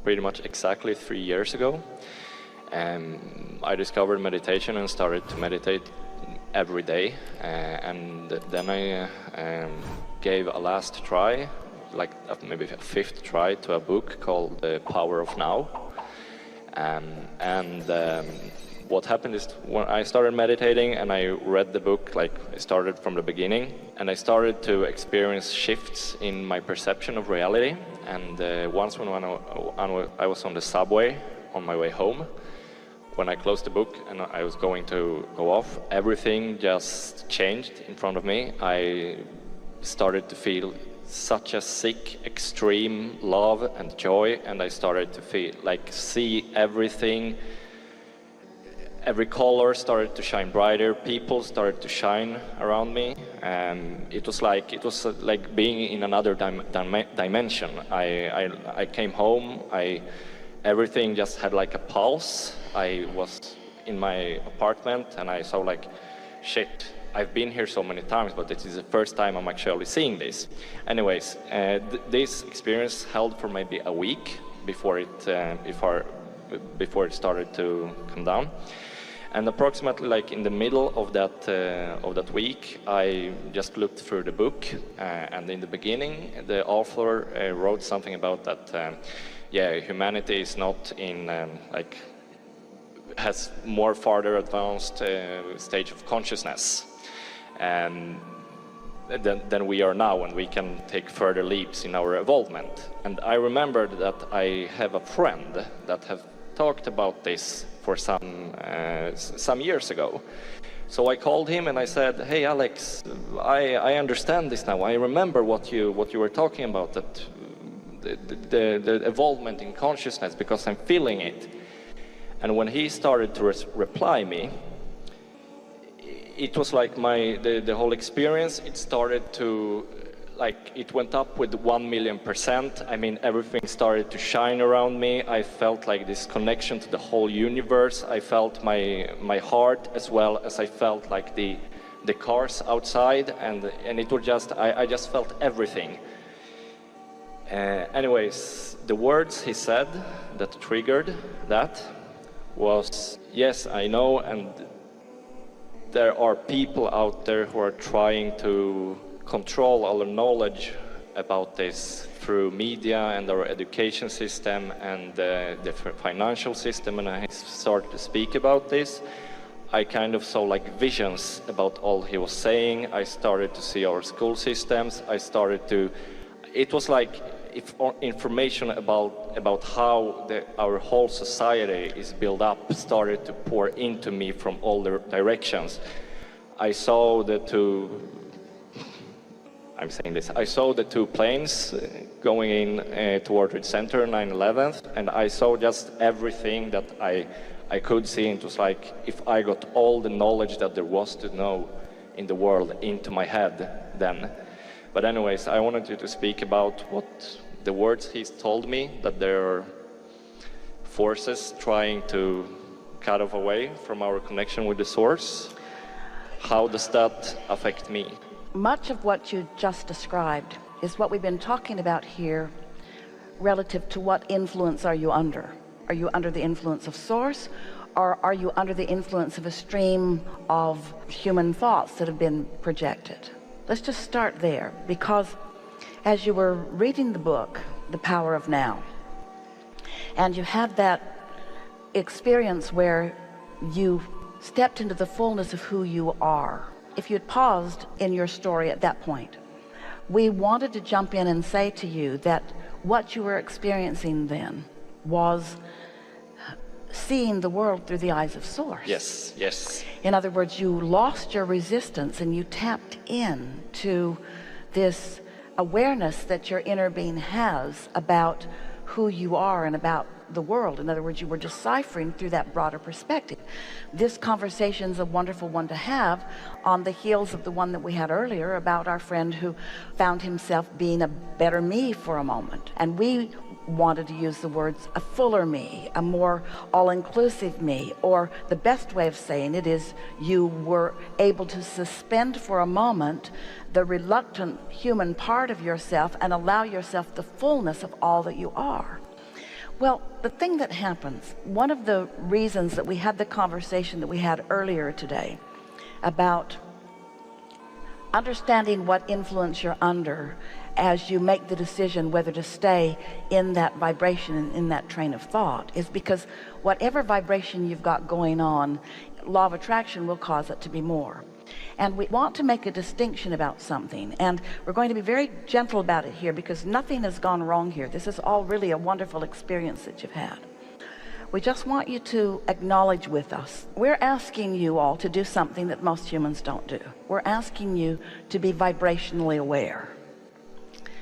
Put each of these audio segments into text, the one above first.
pretty much exactly 3 years ago. I discovered meditation and started to meditate every day, and then I gave a last try, like maybe a fifth try, to a book called The Power of Now. What happened is when I started meditating and I read the book, like I started from the beginning, and I started to experience shifts in my perception of reality. And once when I was on the subway on my way home, when I closed the book and I was going to go off, everything just changed in front of me. I started to feel such a sick, extreme love and joy, and I started to feel like see everything. Every color started to shine brighter. People started to shine around me, and it was like being in another dimension. I came home. Everything just had like a pulse. I was in my apartment, and I saw like, shit. I've been here so many times, but this is the first time I'm actually seeing this. Anyways, this experience held for maybe a week before it started to come down. And approximately like in the middle of that week, I just looked through the book, and in the beginning, the author wrote something about that. Humanity is not in has more farther advanced stage of consciousness than we are now, and we can take further leaps in our evolvement. And I remembered that I have a friend that have talked about this for some years ago. So I called him and I said, "Hey Alex, I understand this now. I remember what you were talking about, that the evolvement in consciousness, because I'm feeling it." And when he started to reply me, it was like the whole experience, it started to, like, it went up with 1,000,000%. I mean, everything started to shine around me. I felt like this connection to the whole universe. I felt my heart, as well as I felt like the cars outside, and it was just, I just felt everything. Anyways, the words he said that triggered that was, "Yes, I know, and there are people out there who are trying to control our knowledge about this through media and our education system and the financial system." And I started to speak about this. I kind of saw like visions about all he was saying. I started to see our school systems. It was like if information about how our whole society is built up started to pour into me from all the directions. I saw the two planes going in toward the center, 9/11, and I saw just everything that I could see. It was like if I got all the knowledge that there was to know in the world into my head then. But anyways, I wanted you to speak about what the words he's told me, that there are forces trying to cut off away from our connection with the source. How does that affect me? Much of what you just described is what we've been talking about here relative to what influence are you under? Are you under the influence of source, or are you under the influence of a stream of human thoughts that have been projected? Let's just start there, because as you were reading the book, The Power of Now, and you had that experience where you stepped into the fullness of who you are. If you'd paused in your story at that point, we wanted to jump in and say to you that what you were experiencing then was seeing the world through the eyes of source. Yes, yes. In other words, you lost your resistance and you tapped in to this awareness that your inner being has about who you are and about the world. In other words, you were deciphering through that broader perspective. This conversation is a wonderful one to have on the heels of the one that we had earlier about our friend who found himself being a better me for a moment. And we wanted to use the words a fuller me, a more all-inclusive me, or the best way of saying it is you were able to suspend for a moment the reluctant human part of yourself and allow yourself the fullness of all that you are. Well, the thing that happens, one of the reasons that we had the conversation that we had earlier today about understanding what influence you're under as you make the decision whether to stay in that vibration and in that train of thought, is because whatever vibration you've got going on, law of attraction will cause it to be more. And we want to make a distinction about something, and we're going to be very gentle about it here because nothing has gone wrong here. This is all really a wonderful experience that you've had. We just want you to acknowledge with us, we're asking you all to do something that most humans don't do. We're asking you to be vibrationally aware,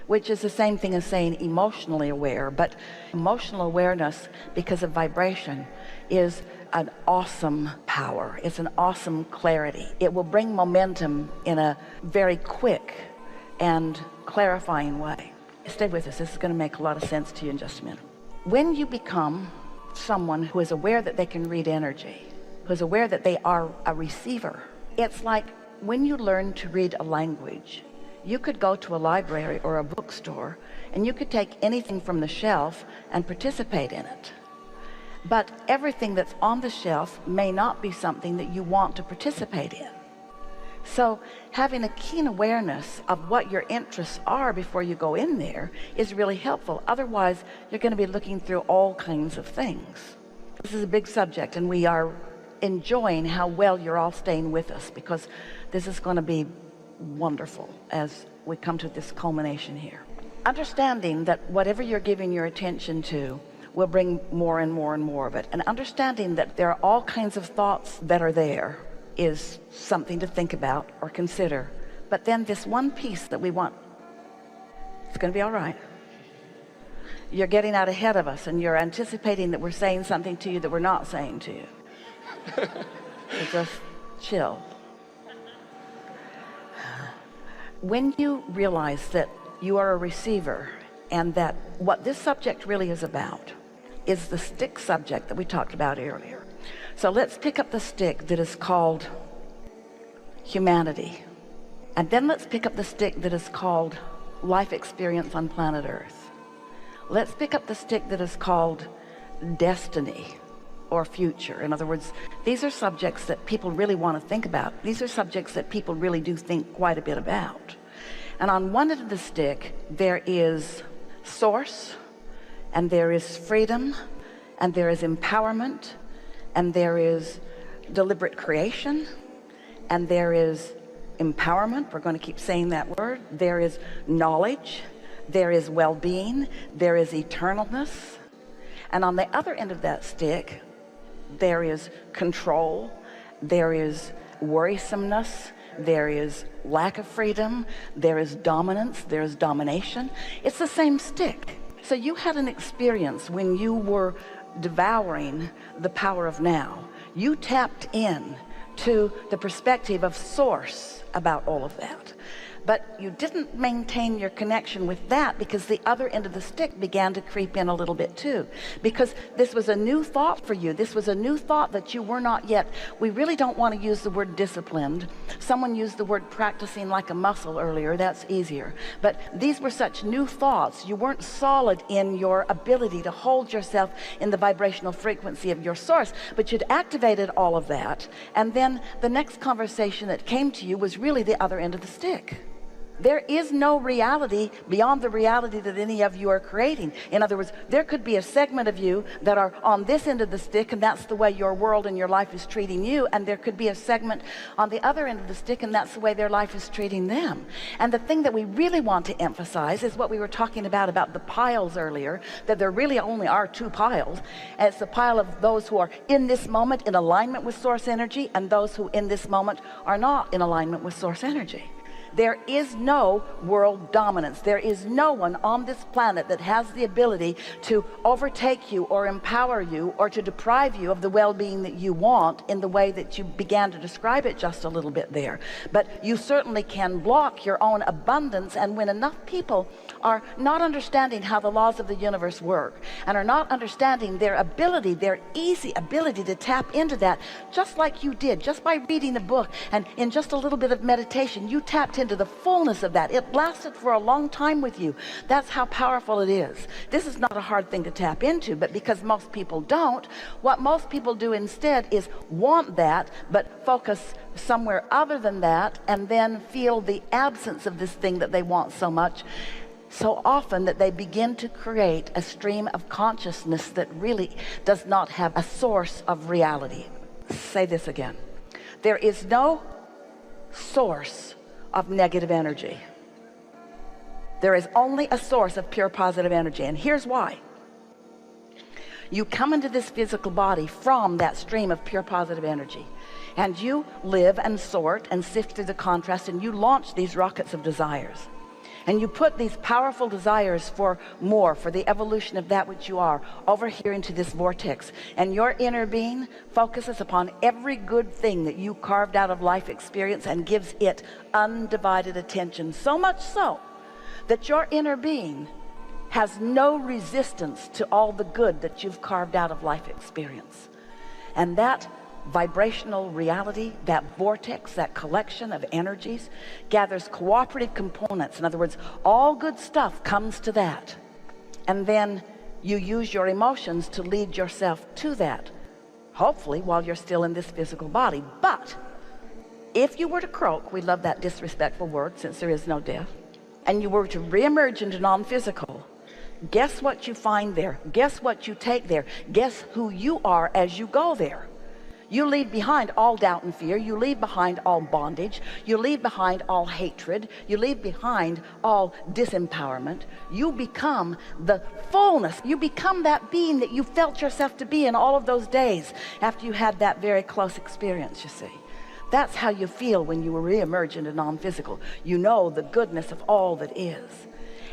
which is the same thing as saying emotionally aware, but emotional awareness, because of vibration, is an awesome power. It's an awesome clarity. It will bring momentum in a very quick and clarifying way. Stay with us. This is going to make a lot of sense to you in just a minute. When you become someone who is aware that they can read energy, who's aware that they are a receiver, it's like when you learn to read a language. You could go to a library or a bookstore and you could take anything from the shelf and participate in it. But everything that's on the shelf may not be something that you want to participate in. So having a keen awareness of what your interests are before you go in there is really helpful. Otherwise, you're going to be looking through all kinds of things. This is a big subject, and we are enjoying how well you're all staying with us, because this is going to be wonderful as we come to this culmination here. Understanding that whatever you're giving your attention to will bring more and more and more of it, and understanding that there are all kinds of thoughts that are there is something to think about or consider. But then this one piece that we want, it's going to be all right. You're getting out ahead of us and you're anticipating that we're saying something to you that we're not saying to you. So just chill. When you realize that you are a receiver and that what this subject really is about is the stick subject that we talked about earlier. So let's pick up the stick that is called humanity, and then let's pick up the stick that is called life experience on planet Earth. Let's pick up the stick that is called destiny or future. In other words, these are subjects that people really want to think about. These are subjects that people really do think quite a bit about. And on one end of the stick there is source, and there is freedom, and there is empowerment, and there is deliberate creation, and there is empowerment. We're going to keep saying that word. There is knowledge, there is well-being, there is eternalness. And on the other end of that stick there is control, there is worrisomeness, there is lack of freedom, there is dominance, there is domination. It's the same stick. So you had an experience when you were devouring the power of now. You tapped in to the perspective of source about all of that. But you didn't maintain your connection with that because the other end of the stick began to creep in a little bit too. Because this was a new thought for you. This was a new thought that you were not yet. We really don't want to use the word disciplined. Someone used the word practicing like a muscle earlier. That's easier. But these were such new thoughts. You weren't solid in your ability to hold yourself in the vibrational frequency of your source. But you'd activated all of that. And then the next conversation that came to you was really the other end of the stick. There is no reality beyond the reality that any of you are creating. In other words, there could be a segment of you that are on this end of the stick, and that's the way your world and your life is treating you. And there could be a segment on the other end of the stick, and that's the way their life is treating them. And the thing that we really want to emphasize is what we were talking about the piles earlier, that there really only are two piles. And it's the pile of those who are in this moment in alignment with source energy, and those who in this moment are not in alignment with source energy. There is no world dominance. There is no one on this planet that has the ability to overtake you or empower you or to deprive you of the well-being that you want in the way that you began to describe it just a little bit there. But you certainly can block your own abundance. And when enough people are not understanding how the laws of the universe work and are not understanding their ability, their easy ability to tap into that, just like you did, just by reading the book and in just a little bit of meditation, you tapped into the fullness of that. It lasted for a long time with you. That's how powerful it is. This is not a hard thing to tap into, but because most people don't, what most people do instead is want that, but focus somewhere other than that, and then feel the absence of this thing that they want so much, so often that they begin to create a stream of consciousness that really does not have a source of reality. Say this again. There is no source of negative energy. There is only a source of pure positive energy, and here's why. You come into this physical body from that stream of pure positive energy, and you live and sort and sift through the contrast, and you launch these rockets of desires, and you put these powerful desires for more, for the evolution of that which you are, over here into this vortex, and your inner being focuses upon every good thing that you carved out of life experience and gives it undivided attention, so much so that your inner being has no resistance to all the good that you've carved out of life experience. And that vibrational reality, that vortex, that collection of energies, gathers cooperative components. In other words, all good stuff comes to that, and then you use your emotions to lead yourself to that, hopefully while you're still in this physical body. But if you were to croak, we love that disrespectful word since there is no death, and you were to reemerge into non-physical, guess what you find there? Guess what you take there? Guess who you are as you go there? You leave behind all doubt and fear. You leave behind all bondage. You leave behind all hatred. You leave behind all disempowerment. You become the fullness. You become that being that you felt yourself to be in all of those days after you had that very close experience, you see. That's how you feel when you reemerge into non-physical. You know the goodness of all that is.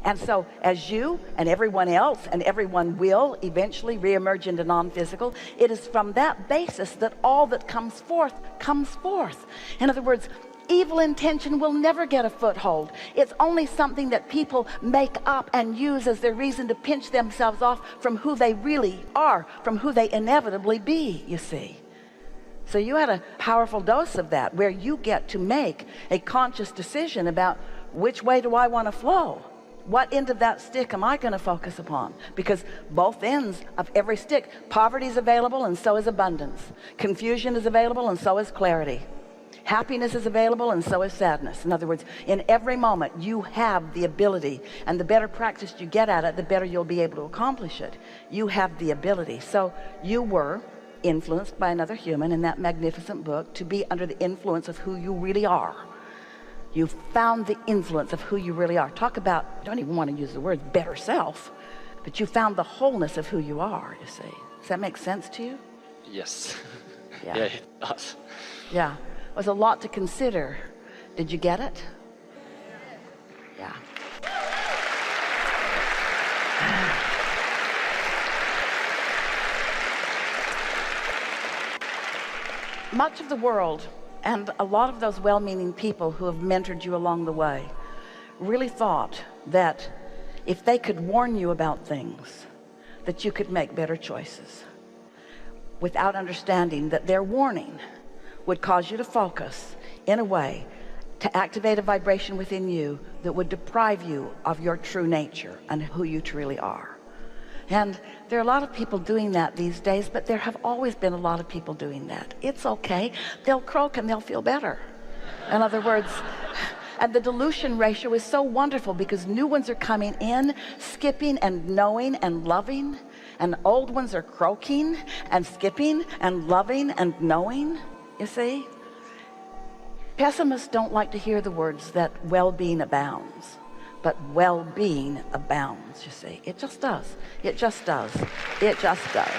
And so as you and everyone else, and everyone will eventually reemerge into non-physical, it is from that basis that all that comes forth comes forth. In other words, evil intention will never get a foothold. It's only something that people make up and use as their reason to pinch themselves off from who they really are, from who they inevitably be, you see. So you had a powerful dose of that, where you get to make a conscious decision about which way do I want to flow. What end of that stick am I going to focus upon? Because both ends of every stick, poverty is available and so is abundance. Confusion is available and so is clarity. Happiness is available and so is sadness. In other words, in every moment you have the ability, and the better practice you get at it, the better you'll be able to accomplish it. You have the ability. So you were influenced by another human in that magnificent book to be under the influence of who you really are. You found the influence of who you really are. Talk about, I don't even want to use the word better self, but you found the wholeness of who you are, you see. Does that make sense to you? Yes. Yeah. Yeah, it does. Yeah. It was a lot to consider. Did you get it? Yeah. Much of the world, and a lot of those well-meaning people who have mentored you along the way, really thought that if they could warn you about things, that you could make better choices, without understanding that their warning would cause you to focus in a way to activate a vibration within you that would deprive you of your true nature and who you truly are. And there are a lot of people doing that these days, but there have always been a lot of people doing that. It's okay. They'll croak and they'll feel better. In other words, and the dilution ratio is so wonderful because new ones are coming in, skipping and knowing and loving, and old ones are croaking and skipping and loving and knowing, you see. Pessimists don't like to hear the words that well-being abounds. But well-being abounds, you see. It just does. It just does. It just does.